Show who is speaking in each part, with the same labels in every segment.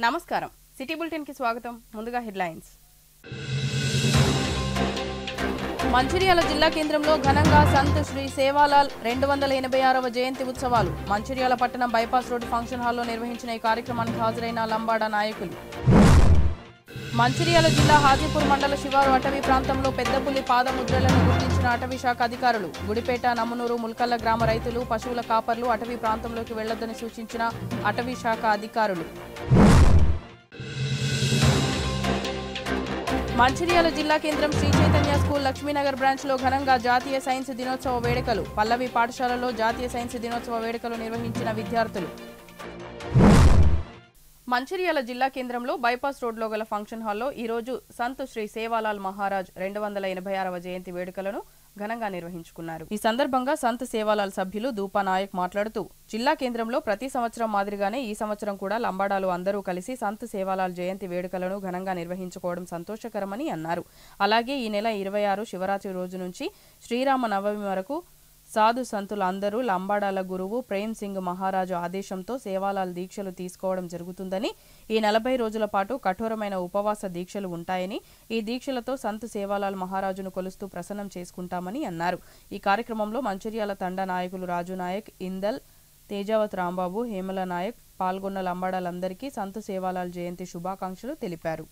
Speaker 1: నమస్కారం city bulletin కి స్వాగతం ముందుగా హెడ్లైన్స్ మంచిర్యాల జిల్లా కేంద్రంలో ఘనంగా సంత్ శ్రీ సేవాలాల్ 286వ జయంతి ఉత్సవాలు మంచిర్యాల పట్టణం బైపాస్ రోడ్ ఫంక్షన్ హాల్లో నిర్వహించిన ఈ కార్యక్రమానికి హాజరైన లంబాడ నాయకులు మంచిర్యాల జిల్లా హాజీపూర్ మండల శివారు అటవీ ప్రాంతంలో పెద్దపులి పాదముద్రలను గుర్తించిన అటవీ శాఖ అధికారులు గుడిపేట నమ్మనూరు ముల్కల్ల గ్రామ రైతులు పశువుల కాపర్లు అటవీ ప్రాంతంలోకి వెళ్లొద్దని సూచించిన అటవీ శాఖ అధికారులు మంచిర్యాల జిల్లా కేంద్రం శ్రీ చైతన్య స్కూల్ లక్ష్మీనగర్ బ్రాంచ్లో ఘనంగా జాతీయ సైన్స్ దినోత్సవ వేడుకలు పల్లవి పాఠశాలలో జాతీయ సైన్స్ దినోత్సవ వేడుకలు నిర్వహించిన విద్యార్థులు మంచిర్యాల జిల్లా కేంద్రంలో బైపాస్ రోడ్లో గల ఫంక్షన్ హాల్లో ఈరోజు సంత్ శ్రీ సేవాలాల్ మహారాజ్ 286వ జయంతి వేడుకలను ఘనంగా నిర్వహించుకున్నారు. ఈ సందర్భంగా సంత్ సేవాలాల్ సభ్యులు దూపా నాయక్ మాట్లాడుతూ జిల్లా కేంద్రంలో ప్రతి సంవత్సరం మాదిరిగానే ఈ సంవత్సరం కూడా లంబాడాలు అందరూ కలిసి సంత్ సేవాలాల్ జయంతి వేడుకలను ఘనంగా నిర్వహించుకోవడం సంతోషకరమని అన్నారు. అలాగే ఈ నెల 26 శివరాత్రి రోజు నుంచి శ్రీరామ నవమి వరకు సాధు సంతులు అందరూ లంబాడాల గురువు ప్రేమ్ సింగ్ మహారాజు ఆదేశంతో సేవాలాల్ దీక్షలు తీసుకోవడం జరుగుతుందని ఈ 40 రోజుల పాటు కఠోరమైన ఉపవాస దీక్షలు ఉంటాయని ఈ దీక్షలతో సంత్ సేవాలాల్ మహారాజును కొలుస్తూ ప్రసన్నం చేసుకుంటామని అన్నారు. ఈ కార్యక్రమంలో మంచిర్యాల తండా నాయకులు రాజు నాయక్ ఇందల్ తేజావత్ రాంబాబు హేమల నాయక్ పాల్గొన్న లంబాడాలందరికీ సంత్ సేవాలాల్ జయంతి శుభాకాంక్షలు తెలిపారు.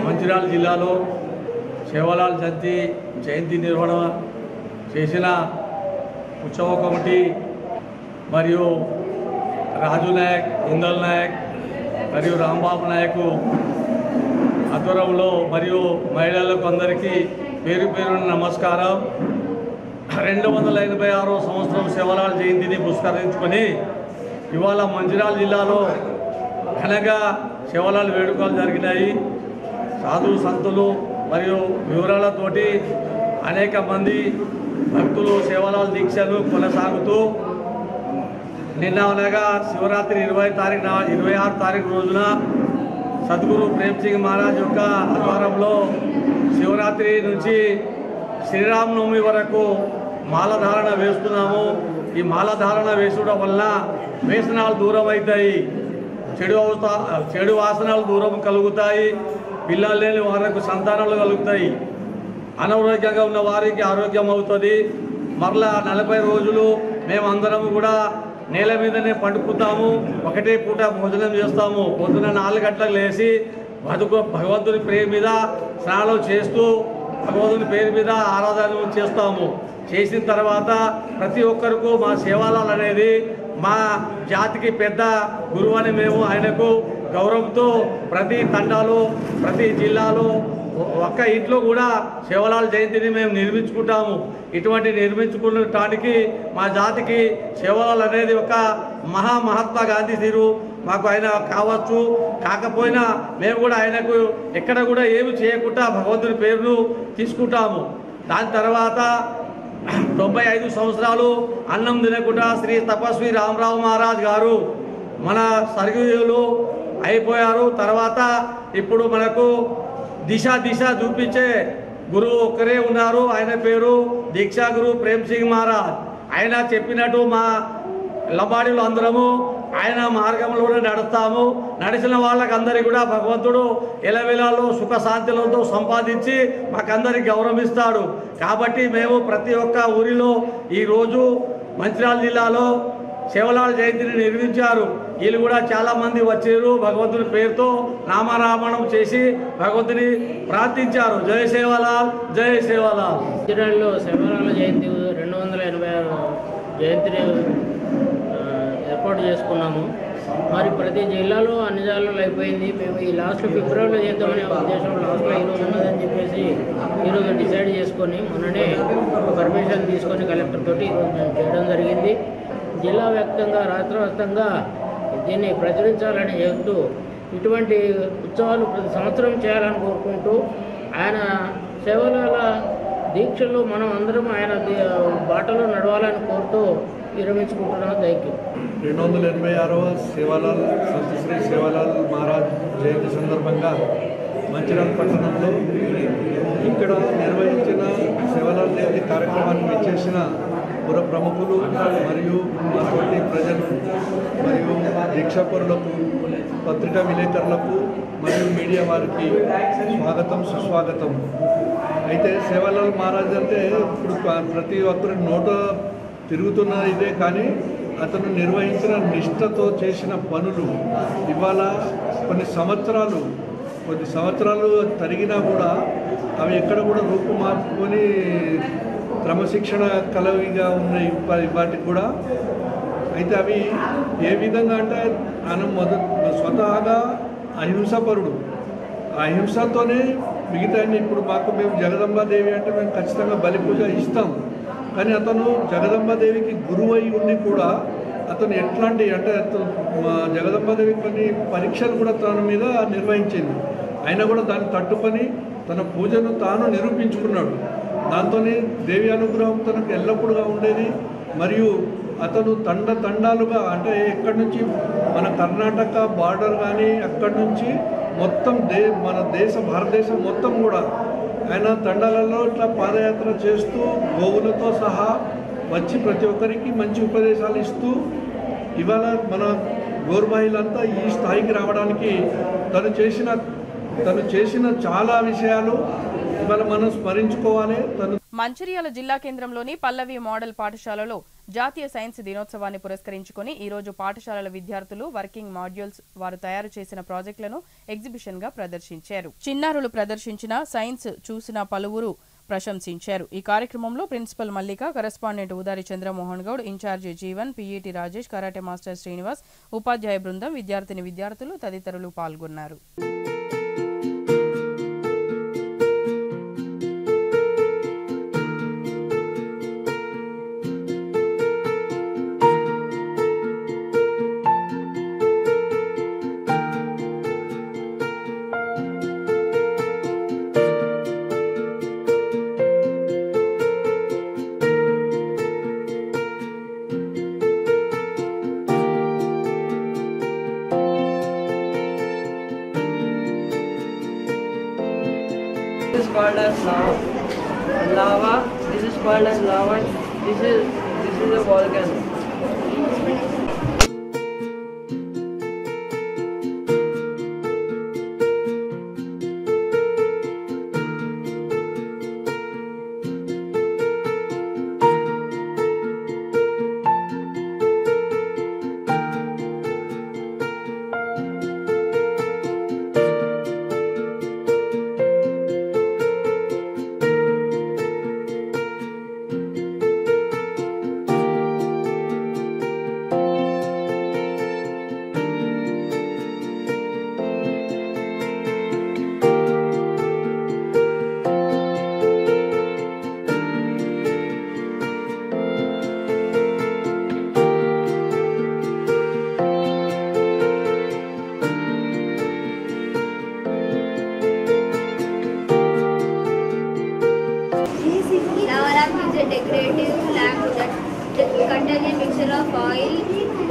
Speaker 2: మంచిర్యాల జిల్లాలో సేవాలాల్ జయంతి నిర్వహణ చేసిన ఉత్సవ కమిటీ మరియు రాజు నాయక్ ఇందల్ నాయక్ మరియు రాంబాబు నాయక్ ఆధ్వర్యంలో మరియు మహిళలకు అందరికీ పేరు పేరున నమస్కారం. 286వ సంవత్సరం సేవాలాల్ జయంతిని పురస్కరించుకొని ఇవాళ మంచిర్యాల జిల్లాలో ఘనంగా సేవాలాల్ వేడుకలు జరిగినాయి. సాధు సంతులు మరియు వివరాలతోటి అనేక మంది భక్తులు సేవాలాల్ దీక్షలు కొనసాగుతూ నిన్న అనగా శివరాత్రి 26 తారీఖు రోజున సద్గురు ప్రేమ్ సింగ్ మహారాజ్ యొక్క ఆధ్వర్యంలో శివరాత్రి నుంచి శ్రీరామనవమి వరకు మాలధారణ వేస్తున్నాము. ఈ మాలధారణ వేసడం వలన వ్యసనాలు దూరం అవుతాయి, చెడు వాసనలు దూరం కలుగుతాయి, పిల్లలు లేని వారికి సంతానాలు కలుగుతాయి, అనారోగ్యంగా ఉన్న వారికి ఆరోగ్యం అవుతుంది. మరలా 40 రోజులు మేమందరం కూడా నేల మీదనే పండుకుంటాము, ఒకటే పూట భోజనం చేస్తాము. పొద్దున 4 గంటలకు లేచి భగవంతుని పేరు మీద స్నానం చేస్తూ భగవంతుని పేరు మీద ఆరాధన చేస్తాము. చేసిన తర్వాత ప్రతి ఒక్కరికి మా సేవాలాల్ అనేది మా జాతికి పెద్ద గురువు అని మేము ఆయనకు గౌరవంతో ప్రతి తండాలో ప్రతి జిల్లాలో ఒక్క ఇంట్లో కూడా సేవలాల్ జయంతిని మేము నిర్మించుకుంటాము. ఇటువంటి నిర్మించుకోవటానికి మా జాతికి సేవలాల్ అనేది ఒక మహాత్మా గాంధీ తీరు మాకు ఆయన కావచ్చు. కాకపోయినా మేము కూడా ఆయనకు ఎక్కడ కూడా ఏమి చేయకుండా భగవంతుని పేరును తీసుకుంటాము. దాని తర్వాత 95 సంవత్సరాలు అన్నం తినకుండా శ్రీ తపస్వి రామరావు మహారాజ్ గారు మన స్వర్గీయులు అయిపోయారు. తర్వాత ఇప్పుడు మనకు దిశ చూపించే గురువు ఒక్కరే ఉన్నారు. ఆయన పేరు దీక్షా గురు ప్రేమ్ సింగ్ మహారాజ్. ఆయన చెప్పినట్టు మా లంబాడీలు అందరము ఆయన మార్గంలోనే నడుస్తాము. నడిచిన వాళ్ళకందరికీ కూడా భగవంతుడు ఎలవెలాలో సుఖశాంతులతో సంపాదించి మాకందరికి గౌరవిస్తాడు. కాబట్టి మేము ప్రతి ఒక్క ఊరిలో ఈరోజు మంచిర్యాల జిల్లాలో సేవలాల్ జయంతిని నిర్మించారు. వీళ్ళు కూడా చాలామంది వచ్చారు. భగవంతుని పేరుతో నామరామణం చేసి భగవంతుని ప్రార్థించారు. జై సేవలాల్, జై సేవలాల్.
Speaker 3: మంచిర్యాలలో సేవలాల్ జయంతి 286 జయంతిని ఏర్పాటు చేసుకున్నాము. మరి ప్రతి జిల్లాలో అన్ని జిల్లాలో అయిపోయింది. మేము ఈ లాస్ట్ ఫిబ్రవరిలో చేద్దామనే ఉద్దేశం లాస్ట్లో ఈరోజు ఉన్నదని చెప్పేసి ఈరోజు డిసైడ్ చేసుకొని మొన్ననే పర్మిషన్ తీసుకొని కలెక్టర్ తోటి ఈరోజు మేము చేయడం జరిగింది. జిల్లా వ్యాప్తంగా రాష్ట్ర వ్యాప్తంగా దీన్ని ప్రచురించాలని చెబుతూ ఇటువంటి ఉత్సవాలు ప్రతి సంవత్సరం చేయాలని కోరుకుంటూ ఆయన సేవలాల దీక్షల్లో మనం అందరం ఆయన బాటలో నడవాలని కోరుతూ విరమించుకుంటున్నాం. Thank you.
Speaker 4: 286వ సేవాలాల్ సంత్ శ్రీ సేవాలాల్ మహారాజ్ జయంతి సందర్భంగా మంచిర్యాల పట్టణంలో ఇక్కడ నిర్వహించిన సేవాలాల్ జయంతి కార్యక్రమాన్ని విచ్చేసిన పుర ప్రముఖులు మరియు మాతోటి ప్రజలు మరియు దీక్షాపరులకు పత్రికా విలేకరులకు మరియు మీడియా వారికి స్వాగతం సుస్వాగతం. అయితే సేవాలాల్ మహారాజ్ అంటే ఇప్పుడు ప్రతి ఒక్కరి నోట తిరుగుతున్న ఇదే, కానీ అతను నిర్వహించిన నిష్ఠతో చేసిన పనులు ఇవాళ కొన్ని సంవత్సరాలు తరిగినా కూడా అవి ఎక్కడ కూడా రూపుమాపుకొని క్రమశిక్షణ కలవిగా ఉన్నాయి వాటికి కూడా. అయితే అవి ఏ విధంగా అంటే ఆయన స్వతహాగా అహింసాపరుడు. ఆ అహింసతోనే మిగతా ఇప్పుడు మేము జగదంబాదేవి అంటే మేము ఖచ్చితంగా బలి పూజ ఇస్తాం. కానీ అతను జగదంబాదేవికి గురువు అయి ఉండి కూడా అతను ఎట్లాంటి అంటే జగదంబాదేవి కొన్ని పరీక్షలు కూడా తన మీద నిర్వహించింది. అయినా కూడా దాన్ని తట్టుకొని తన పూజను తాను నిరూపించుకున్నాడు. దాంతో దేవి అనుగ్రహం తనకు ఎల్లప్పుడూగా ఉండేది. మరియు అతను తండాలుగా అంటే ఎక్కడి నుంచి మన కర్ణాటక బార్డర్ కానీ అక్కడి నుంచి మొత్తం మన భారతదేశం మొత్తం కూడా ఆయన తండాలలో ఇట్లా పాదయాత్ర చేస్తూ గోవులతో సహా వచ్చి ప్రతి ఒక్కరికి మంచి ఉపదేశాలు ఇస్తూ ఇవాళ మన గోర్బాయిలంతా ఈ స్థాయికి రావడానికి తను చేసిన చాలా విషయాలు ఇవాళ మనం స్మరించుకోవాలి.
Speaker 1: మంచిర్యాల జిల్లా కేంద్రంలోని పల్లవి మోడల్ పాఠశాలలో జాతీయ సైన్స్ దినోత్సవాన్ని పురస్కరించుకొని ఈ రోజు పాఠశాలల విద్యార్థులు వర్కింగ్ మాడ్యూల్స్ వారు తయారు చేసిన ప్రాజెక్టులను ఎగ్జిబిషన్ గా ప్రదర్శించారు. చిన్నారులు ప్రదర్శించిన సైన్స్ చూసిన పలువురు ప్రశంసించారు. ఈ కార్యక్రమంలో principal Mallika, correspondent Udari Chandramohan Goud, incharge Jeevan, PET Rajesh, karate master Srinivas, ఉపాధ్యాయ బృందం, విద్యార్థులు తదితరులు పాల్గొన్నారు.
Speaker 5: This is called as lava. This is called as lava. This is a volcano.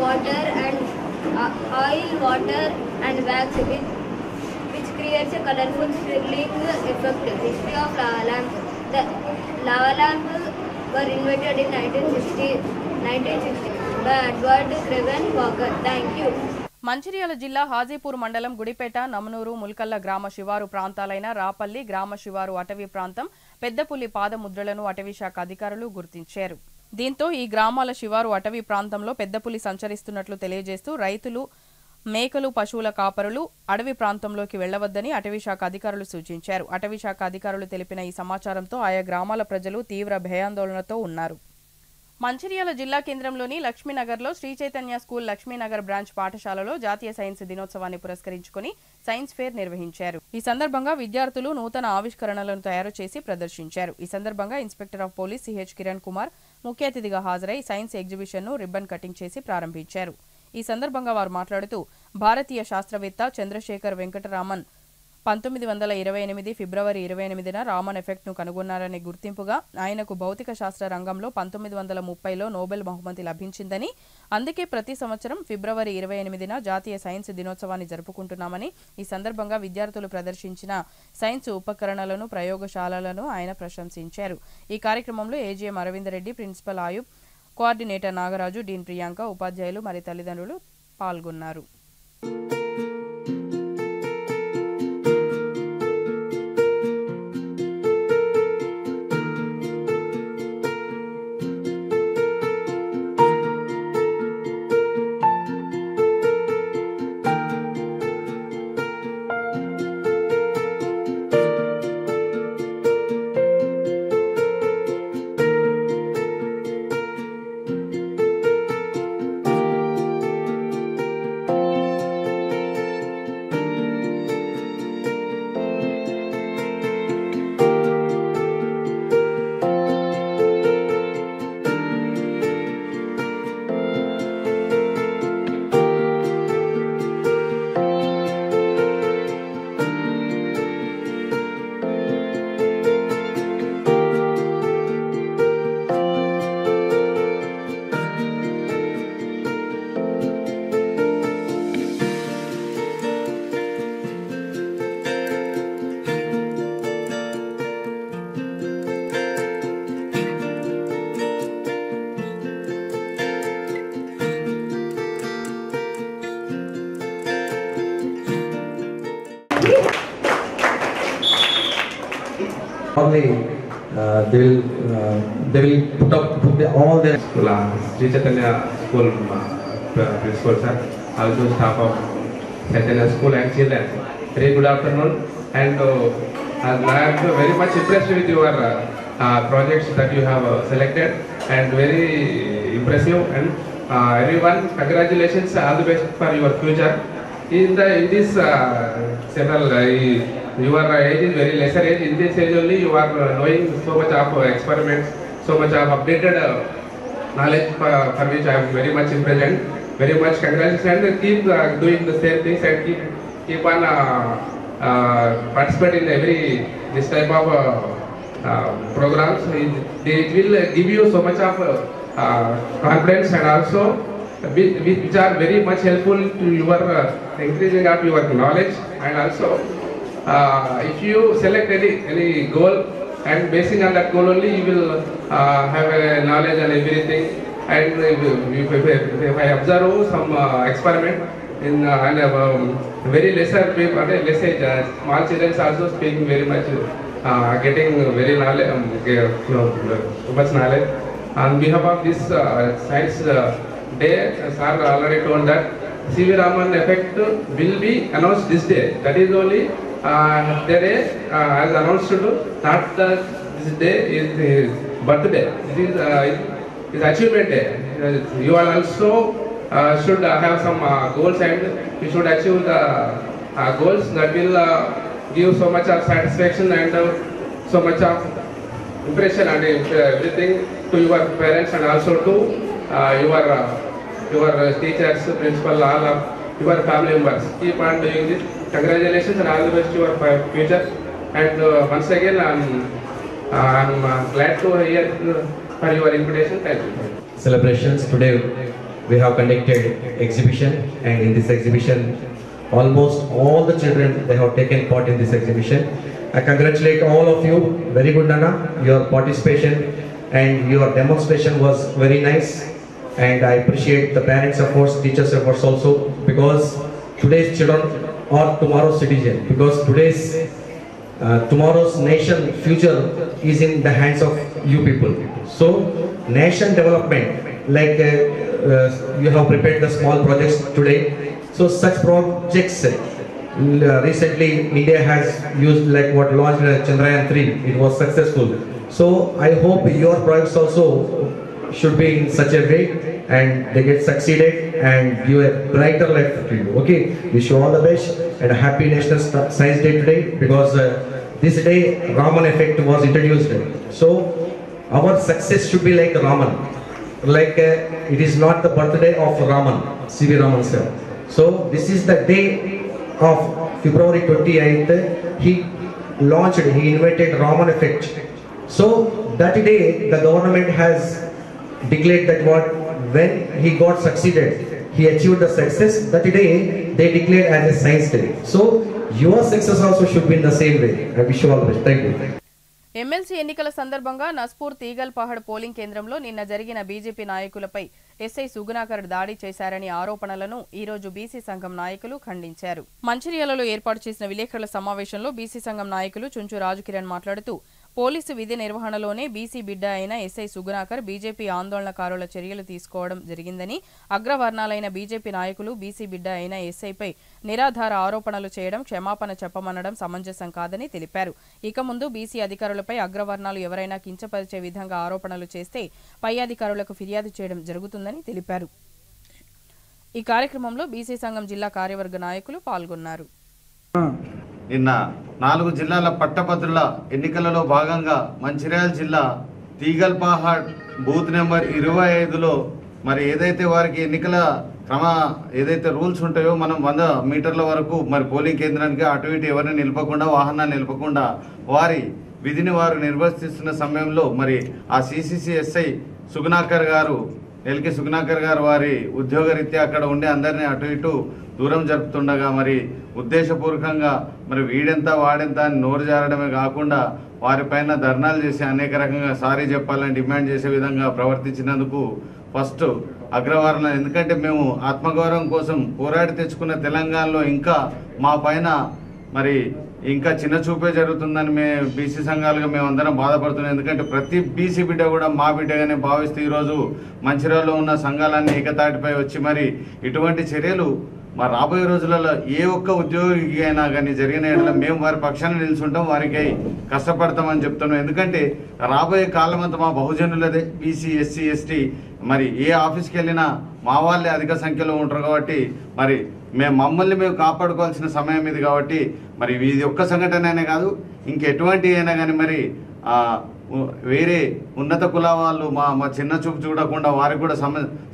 Speaker 6: water and oil, water and wax, which creates a colorful swirling effect. History of lava lamp. The lava lamp were invented in 1960 by Edward Craven Walker. Thank you.
Speaker 1: Mancherial జిల్లా హాజీపూర్ మండలం గుడిపేట, నమనూరు, ముల్కల్ల గ్రామ శివారు ప్రాంతాలైన రాపల్లి గ్రామ శివారు అటవీ ప్రాంతం పెద్దపులి పాదముద్రలను అటవీశాఖ అధికారులు గుర్తించారు. దీంతో ఈ గ్రామాల శివారు అటవీ ప్రాంతంలో పెద్దపులి సంచరిస్తున్నట్లు తెలియజేస్తూ రైతులు, మేకలు, పశువుల కాపరులు అడవి ప్రాంతంలోకి వెళ్లవద్దని అటవీశాఖ అధికారులు సూచించారు. అటవీశాఖ అధికారులు తెలిపిన ఈ సమాచారంతో ఆయా గ్రామాల ప్రజలు తీవ్ర భయాందోళనతో ఉన్నారు. మంచిర్యాల జిల్లా కేంద్రంలోని లక్ష్మీనగర్లో శ్రీ చైతన్య స్కూల్ లక్ష్మీనగర్ బ్రాంచ్ పాఠశాలలో జాతీయ సైన్స్ దినోత్సవాన్ని పురస్కరించుకుని సైన్స్ ఫేర్ నిర్వహించారు. ఈ సందర్భంగా విద్యార్థులు నూతన ఆవిష్కరణలను తయారు చేసి ప్రదర్శించారు. ఈ సందర్భంగా inspector of police CH Kiran Kumar ముఖ్య అతిథిగా హాజరై సైన్స్ ఎగ్జిబిషన్ను రిబ్బన్ కటింగ్ చేసి ప్రారంభించారు. ఈ సందర్భంగా వారు మాట్లాడుతూ భారతీయ శాస్త్రవేత్త చంద్రశేఖర్ వెంకటరామన్ 1928 ఫిబ్రవరి 28న రామన్ ఎఫెక్ట్ను కనుగొన్నారనే గుర్తింపుగా ఆయనకు భౌతిక శాస్త్ర రంగంలో 1930లో నోబెల్ బహుమతి లభించిందని, అందుకే ప్రతి సంవత్సరం ఫిబ్రవరి 28న జాతీయ సైన్స్ దినోత్సవాన్ని జరుపుకుంటున్నామని, ఈ సందర్భంగా విద్యార్థులు ప్రదర్శించిన సైన్స్ ఉపకరణలను, ప్రయోగశాలలను ఆయన ప్రశంసించారు. ఈ కార్యక్రమంలో AGM Arvind Reddy, principal Ayub, coordinator Nagaraju, dean Priyanka, ఉపాధ్యాయులు మరియు తల్లిదండ్రులు పాల్గొన్నారు.
Speaker 7: Only they will put all their
Speaker 8: Sri Chaitanya School principal sir, also staff of Chaitanya School and children. Very good afternoon, and I am very much impressed with your projects that you have selected, and very impressive. And everyone, congratulations, all the best for your future. In this several your age is very lesser age. In this age only you are knowing so much of experiments, so much of updated knowledge for which I am very much impressed, and very much congratulations, and keep doing the same things, and keep on participate in every this type of programs. It will give you so much of confidence, and also which are very much helpful to your increasing of your knowledge. And also if you select any goal, and basing on that goal only you will have a knowledge and everything. And if I observe some experiment in very lesser people, less age, small children also speaking very much, getting very knowledge, so much knowledge. On behalf of this science day, sir already told that C.V. Raman effect will be announced this day. That is only the day as announced, not this day is his birthday. This is achievement day. You all also should have some goals, and you should achieve the goals that will give so much of satisfaction and so much of impression and everything to your parents, and also to your teachers, principal, all of your family members. Keep on doing this. Congratulations and all the best to your future. And once again, I'm glad to hear for your invitation. Thank you.
Speaker 7: celebrations today we have conducted exhibition, and in this exhibition almost all the children, they have taken part in this exhibition. I congratulate all of you. Very good, Nana. Your participation and your demonstration was very nice, and I appreciate the parents' efforts, teachers' efforts also, because today's children are tomorrow's citizen, because tomorrow's nation future is in the hands of you people. So nation development, like you have prepared the small projects today, so such projects recently India has used, like what launched Chandrayaan 3, it was successful. So I hope your projects also should be in such a way and they get succeeded and give a brighter life to you. Okay, wish you all the best and a happy National Science Day today, because this day Raman effect was introduced. So our success should be like Raman, like it is not the birthday of Raman, C.V. Raman sir. So this is the day of February 28th, he invented Raman effect. So that day the government has declared that when he got succeeded, he achieved the success, that day they declared as a science day. So your success also should be in the same way. I wish you all the best. Thank you.
Speaker 1: MLC ఎన్నికల సందర్భంగా Naspur తీగల్పహాడ్ polling కేంద్రంలో నిన్న జరిగిన BJP నాయకులపై SI Sugunakar దాడి చేశారని ఆరోపణలను ఈ రోజు బీసీ సంఘం నాయకులు ఖండించారు. మంచిర్యాలలో ఏర్పాటు చేసిన విలేకరుల సమావేశంలో బీసీ సంఘం నాయకులు చుంచు రాజుకిరణ్ మాట్లాడుతూ, పోలీసు విధి నిర్వహణలోనే బీసీ బిడ్డ అయిన ఎస్ఐ సుగుణాకర్ బీజేపీ ఆందోళనకారుల చర్యలు తీసుకోవడం జరిగిందని, అగ్రవర్ణాలైన బీజేపీ నాయకులు బీసీ బిడ్డ అయిన ఎస్ఐపై నిరాధార ఆరోపణలు చేయడం, క్షమాపణ చెప్పమనడం సమంజసం కాదని తెలిపారు. ఇక ముందు బీసీ అధికారులపై అగ్రవర్ణాలు ఎవరైనా కించపరిచే విధంగా ఆరోపణలు చేస్తే పై అధికారులకు ఫిర్యాదు చేయడం జరుగుతుందని తెలిపారు. ఈ కార్యక్రమంలో బీసీ సంఘం జిల్లా కార్యవర్గ నాయకులు పాల్గొన్నారు.
Speaker 9: నిన్న 4 జిల్లాల పట్టభద్రుల ఎన్నికలలో భాగంగా మంచిర్యాల జిల్లా తీగల్పహాడ్ బూత్ నెంబర్ 25లో మరి ఏదైతే వారికి ఎన్నికల ఏదైతే రూల్స్ ఉంటాయో, మనం 100 మీటర్ల వరకు మరి పోలింగ్ కేంద్రానికి అటు ఇటు ఎవరిని నిలపకుండా, వాహనాన్ని నిలపకుండా వారి విధిని వారు నిర్వర్తిస్తున్న సమయంలో మరి ఆ సిసిసి ఎస్ఐ సుగుణాకర్ గారు, ఎల్కే సుగుణాకర్ గారు వారి ఉద్యోగరీత్యా అక్కడ ఉండి అందరినీ అటు ఇటు దూరం జరుపుతుండగా మరి ఉద్దేశపూర్వకంగా మరి వీడెంత వాడెంత అని నోరు జారడమే కాకుండా వారిపైన ధర్నాలు చేసి అనేక రకంగా సారీ చెప్పాలని డిమాండ్ చేసే విధంగా ప్రవర్తించినందుకు ఫస్ట్ అగ్రవర్ణ, ఎందుకంటే మేము ఆత్మగౌరవం కోసం పోరాడి తెచ్చుకున్న తెలంగాణలో ఇంకా మా పైన మరి ఇంకా చిన్న చూపే జరుగుతుందని మేము బీసీ సంఘాలుగా మేము అందరం బాధపడుతున్నాం. ఎందుకంటే ప్రతి బీసీ బిడ్డ కూడా మా బిడ్డగానే భావిస్తూ ఈరోజు మంచిర్యాలలో ఉన్న సంఘాలన్నీ ఏకతాటిపై వచ్చి మరి ఇటువంటి చర్యలు మరి రాబోయే రోజులలో ఏ ఒక్క ఉద్యోగి అయినా కానీ జరిగిన ఏడల మేము వారి పక్షాన్ని నిలుచుంటాం, వారికి కష్టపడతామని చెప్తున్నాం. ఎందుకంటే రాబోయే కాలం అంతా మా బహుజనులదే, బీసీ ఎస్సీ ఎస్టీ మరి ఏ ఆఫీస్కి వెళ్ళినా మా వాళ్ళే అధిక సంఖ్యలో ఉంటారు. కాబట్టి మరి మమ్మల్ని మేము కాపాడుకోవాల్సిన సమయం ఇది. కాబట్టి మరి ఇది ఒక్క సంఘటన కాదు, ఇంకెటువంటి అయినా కానీ మరి వేరే ఉన్నత కుల వాళ్ళు మా చిన్న చూపు చూడకుండా వారికి కూడా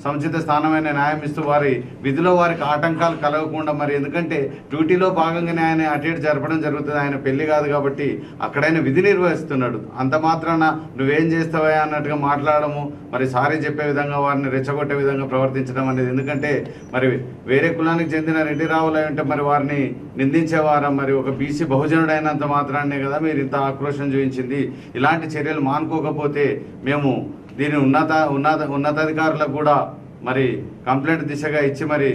Speaker 9: సముచిత స్థానమైన న్యాయం ఇస్తూ వారి విధిలో వారికి ఆటంకాలు కలగకుండా, మరి ఎందుకంటే డ్యూటీలో భాగంగానే ఆయన అటు ఇటు జరపడం జరుగుతుంది. ఆయన పెళ్లి కాదు కాబట్టి అక్కడైనా విధి నిర్వహిస్తున్నాడు. అంత మాత్రాన నువ్వేం చేస్తావా అన్నట్టుగా మాట్లాడము, మరి సారీ చెప్పే విధంగా వారిని రెచ్చగొట్టే విధంగా ప్రవర్తించడం అనేది. ఎందుకంటే మరి వేరే కులానికి చెందిన రెడ్డి రావులు అంటే మరి వారిని నిందించేవారా? మరి ఒక బీసీ బహుజనుడైనంత మాత్రాన్నే కదా మీరు ఇంత ఆక్రోశం చూపించింది. ఇలాంటి చర్యలు మానుకోకపోతే మేము దీని ఉన్నతాధికారులకు కూడా మరి కంప్లైంట్ దిశగా ఇచ్చి మరి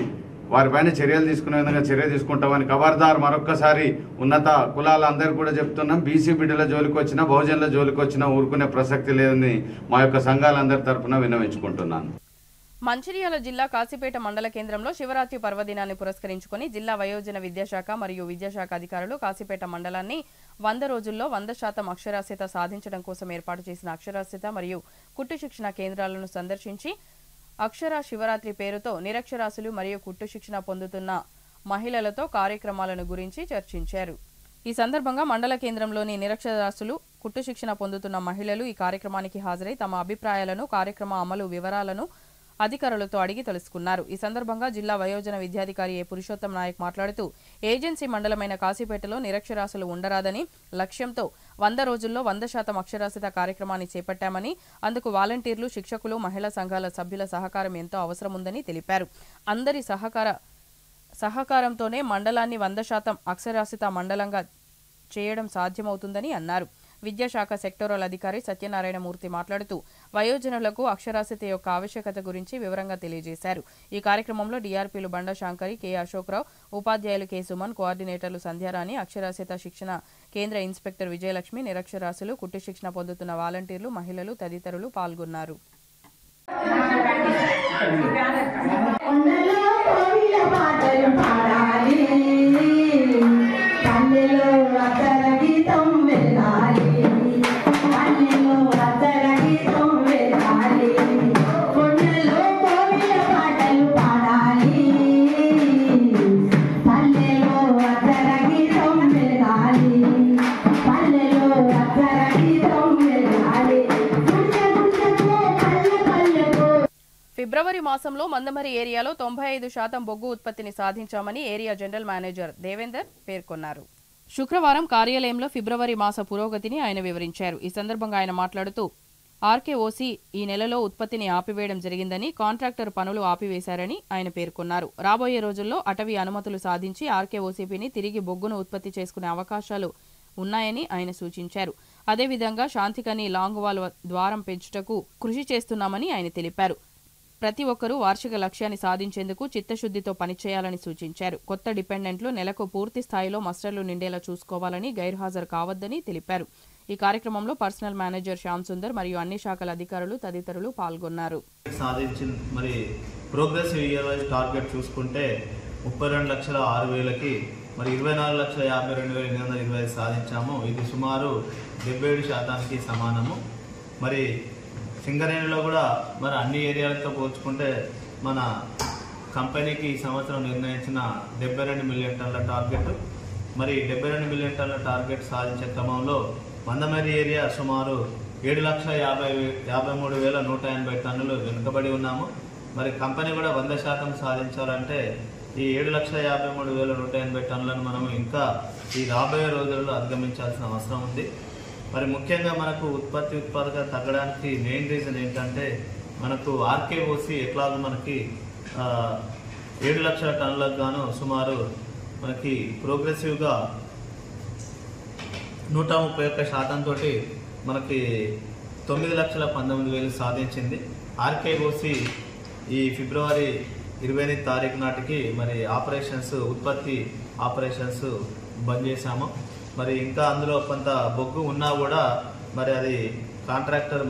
Speaker 9: వారిపైన చర్యలు తీసుకునే విధంగా చర్య తీసుకుంటామని ఖబర్దార్ మరొక్కసారి ఉన్నత కులాలందరూ కూడా చెప్తున్నాం. బీసీ బిడ్డల జోలికి వచ్చినా, బహుజనుల జోలికి వచ్చినా ఊరుకునే ప్రసక్తి లేదని మా యొక్క సంఘాలందరి తరఫున విన్నవించుకుంటున్నాను.
Speaker 1: మంచిర్యాల జిల్లా కాశీపేట మండల కేంద్రంలో శివరాత్రి పర్వదినాన్ని పురస్కరించుకుని జిల్లా వయోజన విద్యాశాఖ మరియు విద్యాశాఖ అధికారులు కాశీపేట మండలాన్ని 100 రోజుల్లో 100% అక్షరాస్యత సాధించడం కోసం ఏర్పాటు చేసిన అక్షరాస్యత మరియు కుట్టు శిక్షణ కేంద్రాలను సందర్శించి అక్షర శివరాత్రి పేరుతో నిరక్షరాస్యులు మరియు కుట్టు శిక్షణ పొందుతున్న మహిళలతో కార్యక్రమాలను గురించి చర్చించారు. ఈ సందర్భంగా మండల కేంద్రంలోని నిరక్షరాస్యులు, కుట్టు శిక్షణ పొందుతున్న మహిళలు ఈ కార్యక్రమానికి హాజరై తమ అభిప్రాయాలను, కార్యక్రమ అమలు వివరాలను అధికారులతో అడిగి తెలుసుకున్నారు. ఈ సందర్భంగా జిల్లా వయోజన విద్యాధికారి ఏ పురుషోత్తం నాయక్ మాట్లాడుతూ, ఏజెన్సీ మండలమైన కాశీపేటలో నిరక్షరాస్యులు ఉండరాదని లక్ష్యంతో 100 రోజుల్లో 100% అక్షరాస్యత కార్యక్రమాన్ని చేపట్టామని, అందుకు వాలంటీర్లు, శిక్షకులు, మహిళా సంఘాల సభ్యుల సహకారం ఎంతో అవసరం ఉందని తెలిపారు. అందరి సహకారంతోనే మండలాన్ని 100% అక్షరాస్యత మండలంగా చేయడం సాధ్యమవుతుందని అన్నారు. విద్యాశాఖ సెక్టోరల్ అధికారి సత్యనారాయణమూర్తి మాట్లాడుతూ వయోజనులకు అక్షరాస్యత యొక్క ఆవశ్యకత గురించి వివరంగా తెలియజేశారు. ఈ కార్యక్రమంలో డిఆర్పీలు బండ శాంకరి, కె అశోక్రావు, ఉపాధ్యాయులు కె సుమన్, కోఆర్డినేటర్లు సంధ్యారాణి, అక్షరాస్యత శిక్షణ కేంద్ర ఇన్స్పెక్టర్ విజయలక్ష్మి, నిరక్షరాస్యులు, కుట్టు శిక్షణ పొందుతున్న వాలంటీర్లు, మహిళలు తదితరులు పాల్గొన్నారు. ఫిబ్రవరి మాసంలో మందమరి ఏరియాలో 95% బొగ్గు ఉత్పత్తిని సాధించామని ఏరియా జనరల్ మేనేజర్ దేవేందర్ పేర్కొన్నారు. శుక్రవారం కార్యాలయంలో ఫిబ్రవరి మాస పురోగతిని ఆయన వివరించారు. ఈ సందర్భంగా ఆయన మాట్లాడుతూ ఆర్కేఓసీ ఈ నెలలో ఉత్పత్తిని ఆపివేయడం జరిగిందని, కాంట్రాక్టర్ పనులు ఆపివేశారని ఆయన పేర్కొన్నారు. రాబోయే రోజుల్లో అటవీ అనుమతులు సాధించి ఆర్కేఓసీపీని తిరిగి బొగ్గును ఉత్పత్తి చేసుకునే అవకాశాలు ఉన్నాయని ఆయన సూచించారు. అదేవిధంగా శాంతికని లాంగ్ వాల్ ద్వారం పెంచుటకు కృషి చేస్తున్నామని ఆయన తెలిపారు. ప్రతి ఒక్కరూ వార్షిక లక్ష్యాన్ని సాధించేందుకు చిత్తశుద్ధితో పనిచేయాలని సూచించారు. కొత్త డిపెండెంట్లు నెలకు పూర్తి స్థాయిలో మస్టర్లు నిండేలా చూసుకోవాలని, గైర్హాజరు కావద్దని తెలిపారు. ఈ కార్యక్రమంలో పర్సనల్ మేనేజర్ శ్యామ్ సుందర్ మరియు అన్ని శాఖల అధికారులు తదితరులు పాల్గొన్నారు.
Speaker 10: సాధించిన మరి ప్రోగ్రెసివ్ ఇయర్ వైజ్ టార్గెట్ చూసుకుంటే 32,06,000కి మరి 24,52,825 సాధించాము. ఇది సుమారు 77% సమానము. మరి సింగరేణిలో కూడా మరి అన్ని ఏరియాలతో పోల్చుకుంటే మన కంపెనీకి ఈ సంవత్సరం నిర్ణయించిన 72 మిలియన్ టన్నుల టార్గెట్, మరి 72 మిలియన్ టన్నుల టార్గెట్ సాధించే క్రమంలో మందమరి ఏరియా సుమారు 7,53,180 టన్నులు వెనుకబడి ఉన్నాము. మరి కంపెనీ కూడా 100% సాధించాలంటే ఈ 7,53,180 టన్నులను మనం ఇంకా ఈ రాబోయే రోజుల్లో అధిగమించాల్సిన అవసరం ఉంది. మరి ముఖ్యంగా మనకు ఉత్పాదక తగ్గడానికి మెయిన్ రీజన్ ఏంటంటే మనకు ఆర్కేఓసి ఎట్లాగో మనకి 7 లక్షల టన్నులకు గాను సుమారు మనకి ప్రోగ్రెసివ్గా 131% తోటి మనకి 9,19,000 సాధించింది. ఆర్కేఓసి ఈ ఫిబ్రవరి 28 తారీఖు నాటికి మరి ఉత్పత్తి ఆపరేషన్స్ బంద్ చేశాము. మరి ఇంకా అందులో కొంత బొగ్గు ఉన్నా కూడా మరి అది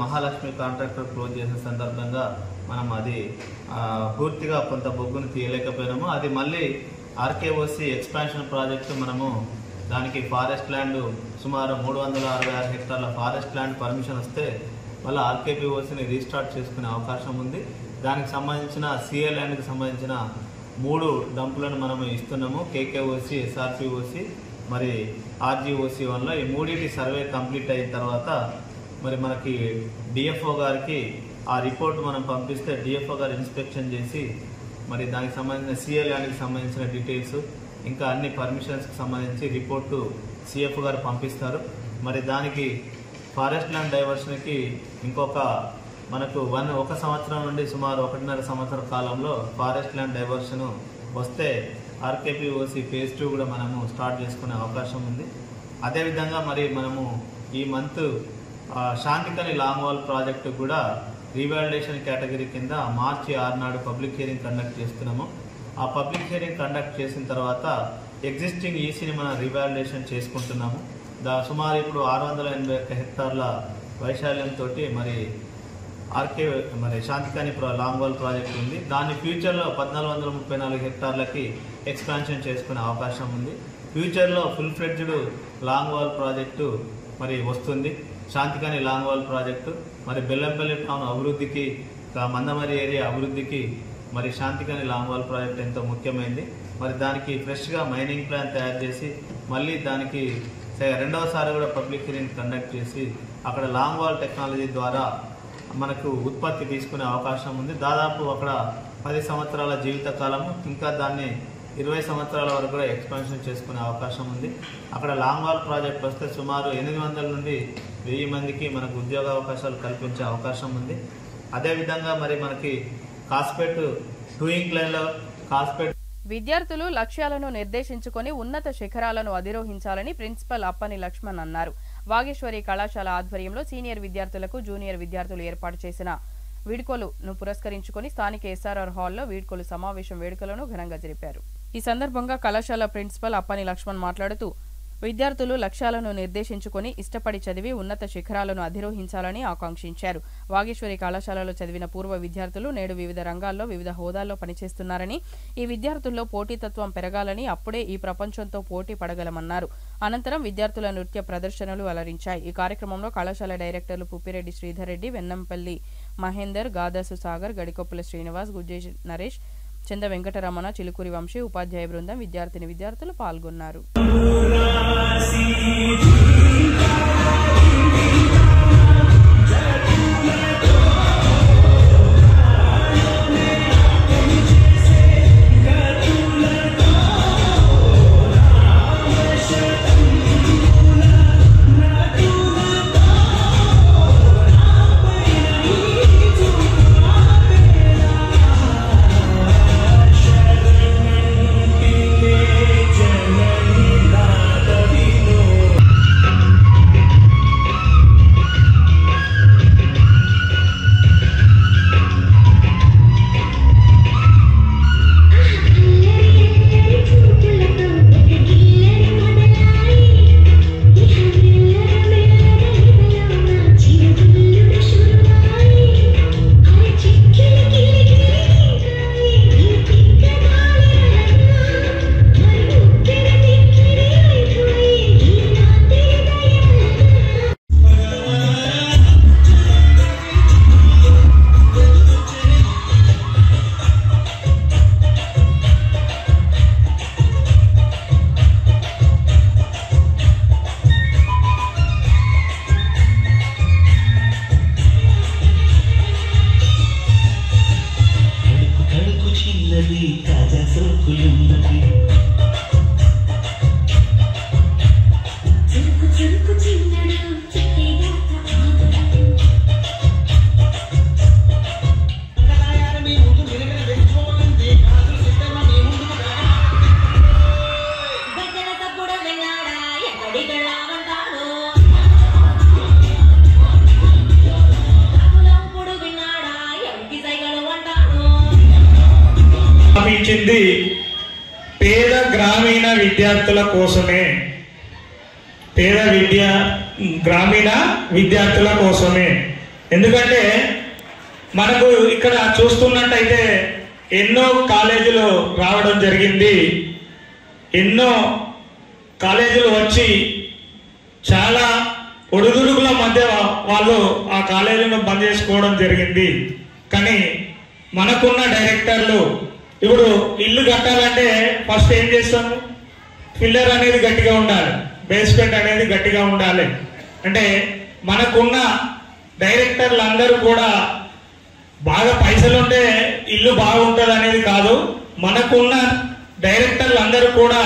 Speaker 10: మహాలక్ష్మి కాంట్రాక్టర్ క్లోజ్ చేసిన సందర్భంగా మనం అది పూర్తిగా కొంత బొగ్గును తీయలేకపోయినాము. అది మళ్ళీ ఆర్కేఓసి ఎక్స్పాన్షన్ ప్రాజెక్టు మనము దానికి ఫారెస్ట్ ల్యాండ్ సుమారు 366 హెక్టార్ల ఫారెస్ట్ ల్యాండ్ పర్మిషన్ వస్తే మళ్ళీ ఆర్కేపీఓసిని రీస్టార్ట్ చేసుకునే అవకాశం ఉంది. దానికి సంబంధించిన సిఏ ల్యాండ్కి సంబంధించిన 3 డంపులను మనము ఇస్తున్నాము. కేకేఓసి, ఎస్ఆర్పిఓసి, మరి ఆర్జీఓసి వల్ల ఈ 3 సర్వే కంప్లీట్ అయిన తర్వాత మరి మనకి డిఎఫ్ఓ గారికి ఆ రిపోర్ట్ మనం పంపిస్తే డిఎఫ్ఓ గారు ఇన్స్పెక్షన్ చేసి మరి దానికి సంబంధించిన సిఏ ల్యాండ్కి సంబంధించిన డీటెయిల్స్ ఇంకా అన్ని పర్మిషన్స్కి సంబంధించి రిపోర్టు సిఎఫ్ గారు పంపిస్తారు. మరి దానికి ఫారెస్ట్ ల్యాండ్ డైవర్షన్కి ఇంకొక మనకు 1 సంవత్సరం నుండి సుమారు 1.5 సంవత్సర కాలంలో ఫారెస్ట్ ల్యాండ్ డైవర్షన్ వస్తే ఆర్కేపీఓసి ఫేజ్ 2 కూడా మనము స్టార్ట్ చేసుకునే అవకాశం ఉంది. అదేవిధంగా మరి మనము ఈ మంత్ శాంతికని లాంగ్ వాల్ ప్రాజెక్టు కూడా రీవాలిడేషన్ కేటగిరీ కింద మార్చి 6 నాడు పబ్లిక్ హియరింగ్ కండక్ట్ చేస్తున్నాము. ఆ పబ్లిక్ హియరింగ్ కండక్ట్ చేసిన తర్వాత ఎగ్జిస్టింగ్ ఈసీని మనం రీవాలిడేషన్ చేసుకుంటున్నాము. సుమారు ఇప్పుడు 681 హెక్టార్ల వైశాల్యంతో మరి శాంతికని లాంగ్ వాల్ ప్రాజెక్ట్ ఉంది. దాన్ని ఫ్యూచర్లో 1,434 హెక్టార్లకి ఎక్స్పాన్షన్ చేసుకునే అవకాశం ఉంది. ఫ్యూచర్లో full fledged long wall project మరి వస్తుంది. శాంతికని లాంగ్ వాల్ ప్రాజెక్టు మరి బెల్లంపల్లి టౌన్ అభివృద్ధికి, మందమరి ఏరియా అభివృద్ధికి మరి శాంతికని లాంగ్ వాల్ ప్రాజెక్ట్ ఎంతో ముఖ్యమైనది. మరి దానికి ఫ్రెష్గా మైనింగ్ ప్లాన్ తయారు చేసి మళ్ళీ దానికి 2వసారి కూడా పబ్లిక్ హియరింగ్ కండక్ట్ చేసి అక్కడ లాంగ్ వాల్ టెక్నాలజీ ద్వారా మనకు ఉత్పత్తి తీసుకునే అవకాశం ఉంది. దాదాపు అక్కడ 10 సంవత్సరాల జీవిత కాలము, ఇంకా దాన్ని 20 సంవత్సరాల వరకు కూడా ఎక్స్పాన్షన్ చేసుకునే అవకాశం ఉంది. అక్కడ లాంగ్ వాల్ ప్రాజెక్ట్ వస్తే సుమారు 800 నుండి 1000 మందికి మనకు ఉద్యోగ అవకాశాలు కల్పించే అవకాశం ఉంది. అదేవిధంగా మరి మనకి కాస్పేట్ టూయింగ్ లైన్లో కాస్పేట్
Speaker 1: విద్యార్థులు లక్ష్యాలను నిర్దేశించుకొని ఉన్నత శిఖరాలను అధిరోహించాలని ప్రిన్సిపల్ అప్పని లక్ష్మణ్ అన్నారు. వాగేశ్వరి కళాశాల ఆధ్వర్యంలో సీనియర్ విద్యార్థులకు జూనియర్ విద్యార్థులు ఏర్పాటు చేసిన వీడ్కోలును పురస్కరించుకొని స్థానిక ఎస్ఆర్ఆర్ హాల్లో వీడ్కోలు సమావేశం వేడుకలను ఘనంగా జరిపారు. ఈ సందర్భంగా కళాశాల ప్రిన్సిపల్ అప్పని లక్ష్మణ్ మాట్లాడుతూ విద్యార్థులు లక్ష్యాలను నిర్దేశించుకొని ఇష్టపడి చదివి ఉన్నత శిఖరాలను అధిరోహించాలని ఆకాంక్షించారు. వాగేశ్వరి కళాశాలలో చదివిన పూర్వ విద్యార్థులు నేడు వివిధ రంగాల్లో వివిధ హోదాల్లో పనిచేస్తున్నారని, ఈ విద్యార్థుల్లో పోటీతత్వం పెరగాలని, అప్పుడే ఈ ప్రపంచంతో పోటీ పడగలమన్నారు. అనంతరం విద్యార్థుల నృత్య ప్రదర్శనలు అలరించాయి. ఈ కార్యక్రమంలో కళాశాల డైరెక్టర్లు పుప్పిరెడ్డి శ్రీధర్ రెడ్డి, వెన్నంపల్లి మహేందర్, గాదాసు సాగర్, గడికొప్పుల శ్రీనివాస్, గుజ్జే నరేష్, చంద వెంకటరమణ, చిలుకూరి వంశీ, ఉపాధ్యాయ బృందం, విద్యార్థులు పాల్గొన్నారు.
Speaker 11: పేద గ్రామీణ విద్యార్థుల కోసమే, గ్రామీణ విద్యార్థుల కోసమే. ఎందుకంటే మనకు ఇక్కడ చూస్తున్నట్టయితే ఎన్నో కాలేజీలు రావడం జరిగింది. ఎన్నో కాలేజీలు వచ్చి చాలా ఒడిదుడుకుల మధ్య వాళ్ళు ఆ కాలేజీలను బంద్ చేసుకోవడం జరిగింది. కానీ మనకున్న డైరెక్టర్లు ఇప్పుడు ఇల్లు కట్టాలంటే ఫస్ట్ ఏం చేస్తాము, పిల్లర్ అనేది గట్టిగా ఉండాలి, బేస్మెంట్ అనేది గట్టిగా ఉండాలి. అంటే మనకున్న డైరెక్టర్లు అందరూ కూడా బాగా పైసలు ఉంటే ఇల్లు బాగుంటుంది అనేది కాదు. మనకున్న డైరెక్టర్లు అందరూ కూడా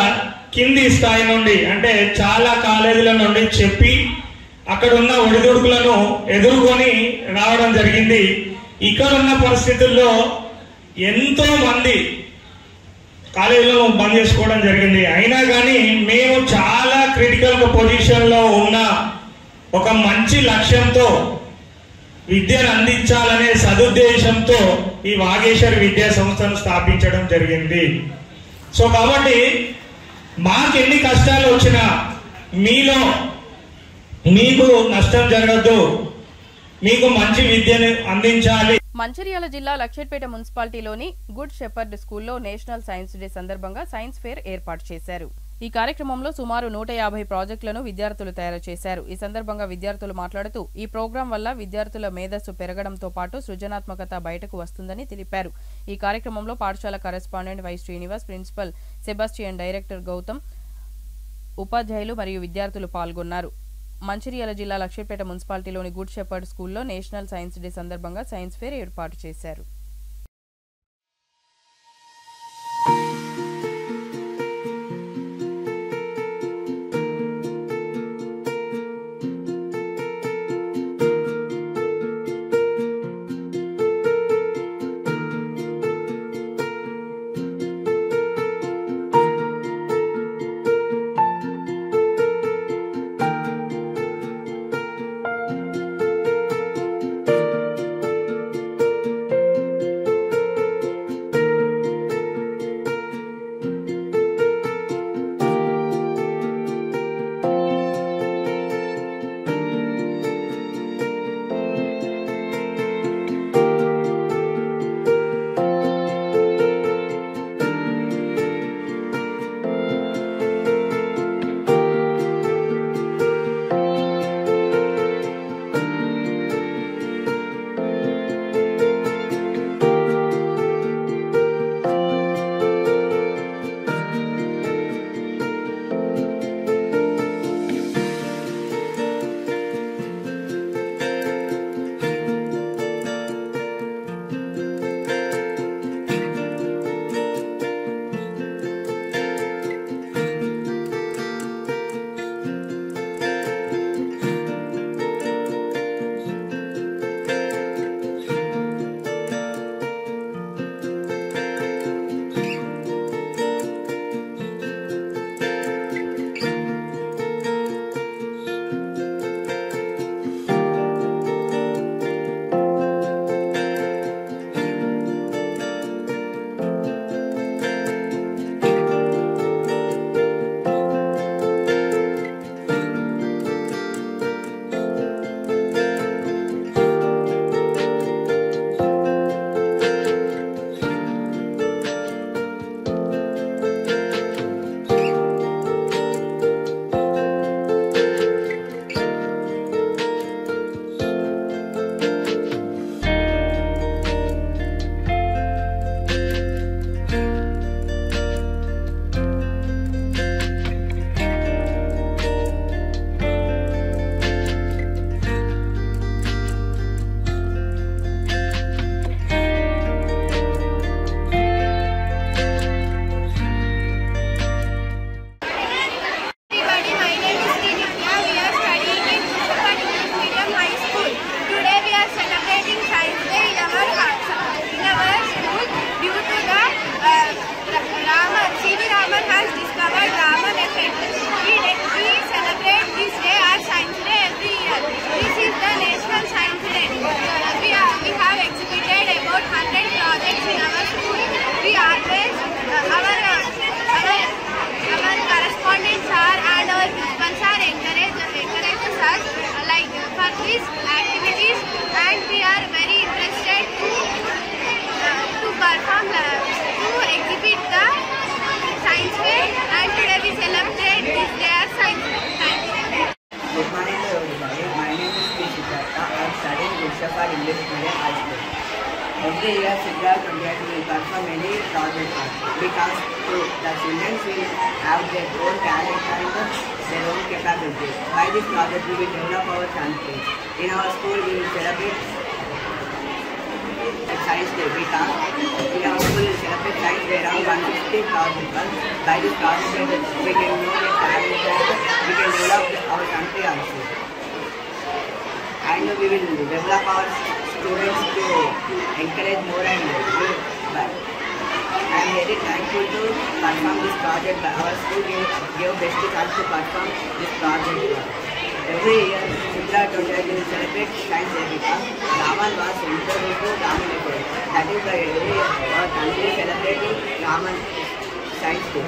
Speaker 11: కింది స్థాయి నుండి, అంటే చాలా కాలేజీల నుండి చెప్పి అక్కడ ఉన్న ఒడిదుడుకులను ఎదుర్కొని రావడం జరిగింది. ఇక్కడ ఉన్న పరిస్థితుల్లో ఎంతో మంది కాలేజీలను బంద్ చేసుకోవడం జరిగింది. అయినా కానీ మేము చాలా క్రిటికల్ పొజిషన్ లో ఉన్న ఒక మంచి లక్ష్యంతో విద్యను అందించాలనే సదుద్దేశంతో ఈ వాగేశ్వరి విద్యా సంస్థను స్థాపించడం జరిగింది. సో కాబట్టి మాకు ఎన్ని కష్టాలు వచ్చినా మీలో మీకు నష్టం జరగద్దు, మీకు మంచి విద్యను అందించాలి.
Speaker 1: మంచిర్యాల జిల్లా లక్షెట్పేట మున్సిపాలిటీలోని గుడ్ షెపర్డ్ స్కూల్లో నేషనల్ సైన్స్ డే సందర్భంగా సైన్స్ ఫేర్ ఏర్పాటు చేశారు. ఈ కార్యక్రమంలో సుమారు 150 ప్రాజెక్టులను విద్యార్థులు తయారు చేశారు. ఈ సందర్భంగా విద్యార్థులు మాట్లాడుతూ ఈ ప్రోగ్రాం వల్ల విద్యార్థుల మేధస్సు పెరగడంతో పాటు సృజనాత్మకత బయటకు వస్తుందని తెలిపారు. ఈ కార్యక్రమంలో పాఠశాల correspondent Y Srinivas, principal Sebastian, director Gautam, ఉపాధ్యాయులు మరియు విద్యార్థులు పాల్గొన్నారు. మంచిర్యాల జిల్లా లక్షెట్పేట మున్సిపాలిటీలోని గుడ్ షెపర్డ్ స్కూల్లో నేషనల్ సైన్స్ డే సందర్భంగా సైన్స్ ఫేర్ ఏర్పాటు చేశారు.
Speaker 12: our correspondents are and our principals are encourages us like for these activities, and we are very interested to perform to exhibit the science fair, and today we celebrate this day as science fair.
Speaker 13: Good morning to everybody. My name is P. Siddhartha. I am studying Gulshafar English Medium High School. Every year, February 20th, we will perform many projects because the children will have their own talent and their own capability. By this project, we will develop our country. In our school, we will celebrate Science Day because in our school, we will celebrate Science Day around 150 people. By this project, we can know their talent and we can develop our country also. And we will develop our students to encourage more and more. I am very thankful to perform this project. Our school gave best chance to perform this project. Every year, February 20th, we will celebrate Science Day because Raman was introduced to Raman. That is why every year our country celebrating Raman Science Day.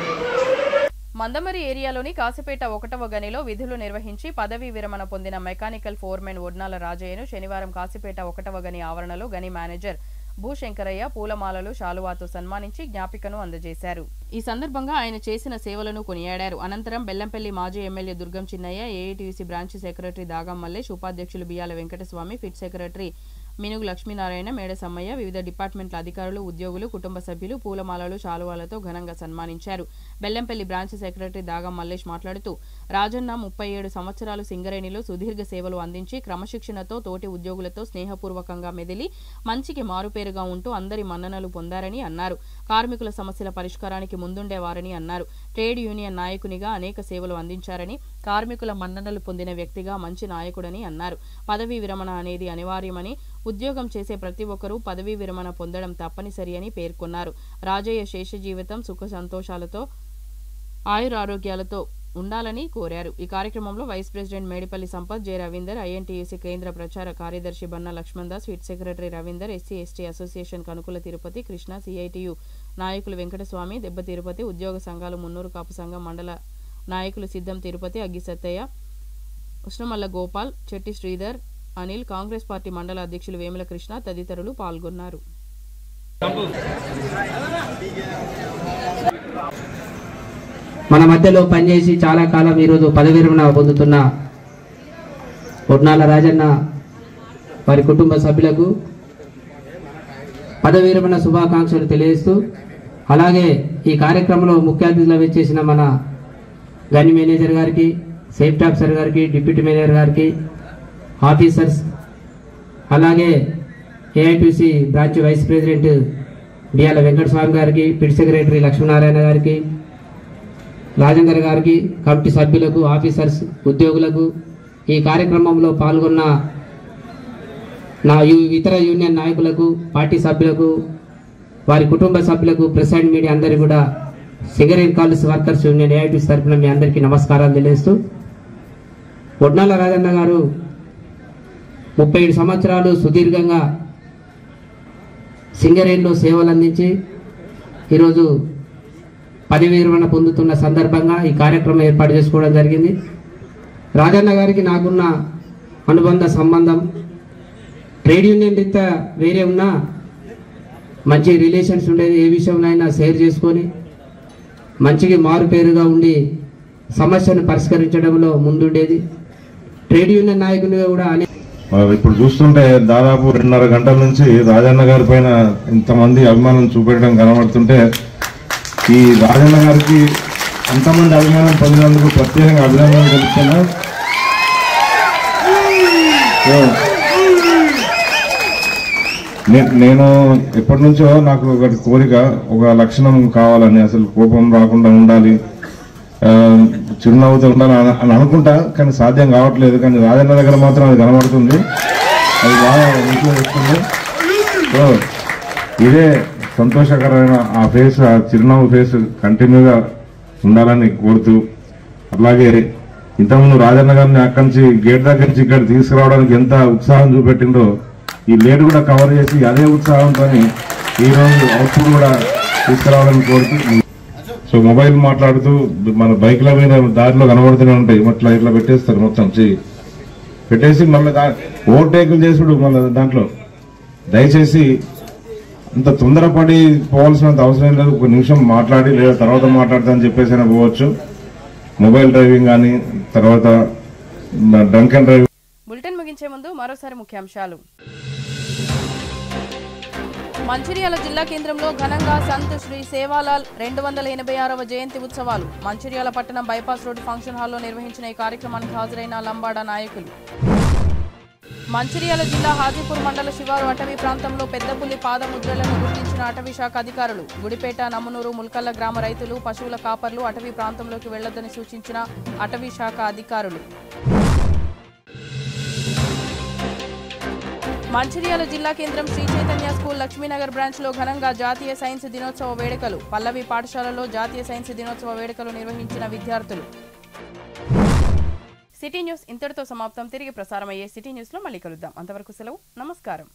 Speaker 1: Mandamarri ఏరియాలోని Kasipet 1వ గనిలో విధులు నిర్వహించి పదవీ విరమణ పొందిన mechanical foremen Odnala రాజయ్యను శనివారం కాసిపేట 1వ గని ఆవరణలో గని మేనేజర్ భూశంకరయ్య పూలమాలలు శాలువాతో సన్మానించి జ్ఞాపికను అందజేశారు. ఈ సందర్భంగా ఆయన చేసిన సేవలను కొనియాడారు. అనంతరం బెల్లంపల్లి మాజీ MLA Durgam Chinnaiah, AITUC branch secretary దాగం Mallesh, ఉపాధ్యక్షులు బియ్యాల వెంకటస్వామి, ఫిట్ సెక్రటరీ మినుగు లక్ష్మీనారాయణ, మేడ సమ్మయ్య, వివిధ డిపార్ట్మెంట్ల అధికారులు, ఉద్యోగులు, కుటుంబ సభ్యులు పూలమాలలు శాలువాలతో ఘనంగా సన్మానించారు. బెల్లంపల్లి బ్రాంచ్ సెక్రటరీ దాగం మల్లేష్ మాట్లాడుతూ రాజన్న 37 సంవత్సరాలు సింగరేణిలో సుదీర్ఘ సేవలు అందించి క్రమశిక్షణతో తోటి ఉద్యోగులతో స్నేహపూర్వకంగా మెదిలి మంచికి మారుపేరుగా ఉంటూ అందరి మన్ననలు పొందారని అన్నారు. కార్మికుల సమస్యల పరిష్కారానికి ముందుండేవారని అన్నారు. ట్రేడ్ యూనియన్ నాయకునిగా అనేక సేవలు అందించారని, కార్మికుల మన్ననలు పొందిన వ్యక్తిగా మంచి నాయకుడని అన్నారు. పదవీ విరమణ అనేది అనివార్యమని, ఉద్యోగం చేసే ప్రతి ఒక్కరూ పదవీ విరమణ పొందడం తప్పనిసరి అని పేర్కొన్నారు. రాజయ్య శేష జీవితం సుఖ సంతోషాలతో ఆయురారోగ్యాలతో ఉండాలని కోరారు. ఈ కార్యక్రమంలో vice president Medipalli Sampath, J Ravinder, INTUC కేంద్ర ప్రచార కార్యదర్శి Banna Laxman Das, pit secretary Ravinder, SC ST association Kanukula Tirupati Krishna, CITU నాయకులు వెంకటస్వామి, దెబ్బ తిరుపతి, ఉద్యోగ సంఘాలు మున్నూరు కాపు సంఘం మండల నాయకులు సిద్ధం తిరుపతి, అగ్గి సత్తయ్య, ఉష్ణమల్ల గోపాల్, చెట్టి శ్రీధర్, అనిల్, కాంగ్రెస్ పార్టీ మండల అధ్యక్షులు వేముల కృష్ణ తదితరులు పాల్గొన్నారు.
Speaker 14: మన మధ్యలో పనిచేసి చాలా కాలం ఈరోజు పదవీ విరమణ పొందుతున్న ఒడ్నాల రాజన్న వారి కుటుంబ సభ్యులకు పదవీ విరమణ శుభాకాంక్షలు తెలియజేస్తూ, అలాగే ఈ కార్యక్రమంలో ముఖ్య అతిథులుగా వచ్చేసిన మన గని మేనేజర్ గారికి, సేఫ్టీ ఆఫీసర్ గారికి, డిప్యూటీ మేనేజర్ గారికి, ఆఫీసర్స్, అలాగే AITC branch vice president Biyyala Venkataswamy గారికి, ఫిట్ సెక్రటరీ లక్ష్మీనారాయణ గారికి, రాజేందర్ గారికి, కమిటీ సభ్యులకు, ఆఫీసర్స్, ఉద్యోగులకు, ఈ కార్యక్రమంలో పాల్గొన్న నా ఇతర యూనియన్ నాయకులకు, పార్టీ సభ్యులకు, వారి కుటుంబ సభ్యులకు, ప్రెస్ అండ్ మీడియా అందరికీ కూడా Singareni college workers union AITC తరఫున మీ అందరికీ నమస్కారాలు తెలియజేస్తూ, ఒడ్నాల రాజన్న గారు 37 సంవత్సరాలు సుదీర్ఘంగా సింగరేణిలో సేవలు అందించి ఈరోజు పదవీ విరమణ పొందుతున్న సందర్భంగా ఈ కార్యక్రమం ఏర్పాటు చేసుకోవడం జరిగింది. రాజన్న గారికి నాకున్న అనుబంధ సంబంధం ట్రేడ్ యూనియన్ రీత్యా వేరే ఉన్నా మంచి రిలేషన్స్ ఉండేది. ఏ విషయంలో షేర్ చేసుకొని మంచికి మారుపేరుగా ఉండి సమస్యను పరిష్కరించడంలో ముందుండేది. ట్రేడ్ యూనియన్ నాయకునిగా కూడా
Speaker 15: ఇప్పుడు చూస్తుంటే దాదాపు 2.5 గంటల నుంచి రాజన్న గారి పైన ఇంతమంది అభిమానం చూపెట్టడం కనబడుతుంటే, ఈ రాజన్న గారికి అంతమంది అభిమానం పొందినందుకు ప్రత్యేకంగా అభినందనలు తెలుపుతున్నా. నేను ఎప్పటి నుంచో నాకు ఒకటి కోరిక, ఒక లక్షణం కావాలని, అసలు కోపం రాకుండా ఉండాలి, చిరునవ్వుతో ఉండాలి అని అనుకుంటా, కానీ సాధ్యం కావట్లేదు. కానీ రాజన్న దగ్గర మాత్రం అది కనబడుతుంది, అది బాగా ఇంట్లో వస్తుంది. సో ఇదే సంతోషకరమైన ఆ ఫేస్, ఆ చిరునవ్వు ఫేస్ కంటిన్యూగా ఉండాలని కోరుతూ, అలాగే ఇంతకుముందు రాజన్న గారిని అక్కడి నుంచి గేట్ దగ్గర నుంచి ఇక్కడ తీసుకురావడానికి ఎంత ఉత్సాహం చూపెట్టిందో, ఈ లేట్ కూడా కవర్ చేసి అదే ఉత్సాహంతో ఈరోజు అవుట్పుట్ కూడా తీసుకురావాలని కోరుతూ సో మొబైల్ మాట్లాడుతూ మన బైక్ల మీద దారిలో కనబడుతూనే ఉంటాయి ఇట్లా పెట్టేస్తారు మొత్తం పెట్టేసి మళ్ళీ ఓవర్టేకులు చేసుడు మళ్ళీ దాంట్లో దయచేసి అంత తొందరపడి పోవాల్సినంత అవసరం లేదు. ఒక నిమిషం మాట్లాడి లేదా తర్వాత మాట్లాడతా అని చెప్పేసి అయినా పోవచ్చు. మొబైల్ డ్రైవింగ్ కానీ తర్వాత డ్రంక్ అండ్ డ్రైవింగ్.
Speaker 1: బులెటిన్ ముగించే ముందు మరోసారి ముఖ్యాంశాలు. మంచిర్యాల జిల్లా కేంద్రంలో ఘనంగా సంత్ శ్రీ సేవాలాల్ 286వ జయంతి ఉత్సవాలు. మంచిర్యాల పట్టణం బైపాస్ రోడ్డు ఫంక్షన్ హాల్లో నిర్వహించిన ఈ కార్యక్రమానికి హాజరైన లంబాడా నాయకులు. మంచిర్యాల జిల్లా హాజీపూర్ మండల శివారు అటవీ ప్రాంతంలో పెద్దపుల్లి పాదముద్రలను గుర్తించిన అటవీ శాఖ అధికారులు. గుడిపేట, నమ్మనూరు, ముల్కల్ల గ్రామ రైతులు, పశువుల కాపర్లు అటవీ ప్రాంతంలోకి వెళ్లొద్దని సూచించిన అటవీ శాఖ అధికారులు. మంచిర్యాల జిల్లా కేంద్రం శ్రీ చైతన్య స్కూల్ లక్ష్మీనగర్ బ్రాంచ్ లో ఘనంగా జాతీయ సైన్స్ దినోత్సవ వేడుకలు. పల్లవి పాఠశాలలో జాతీయ సైన్స్ దినోత్సవ వేడుకలు నిర్వహించిన విద్యార్థులు. సిటీ న్యూస్ ఇంతటితో సమాప్తం. తిరిగి ప్రసారమయ్యే సిటీ న్యూస్ లో మళ్ళీ కలుద్దాం. అంతవరకు సెలవు. నమస్కారం.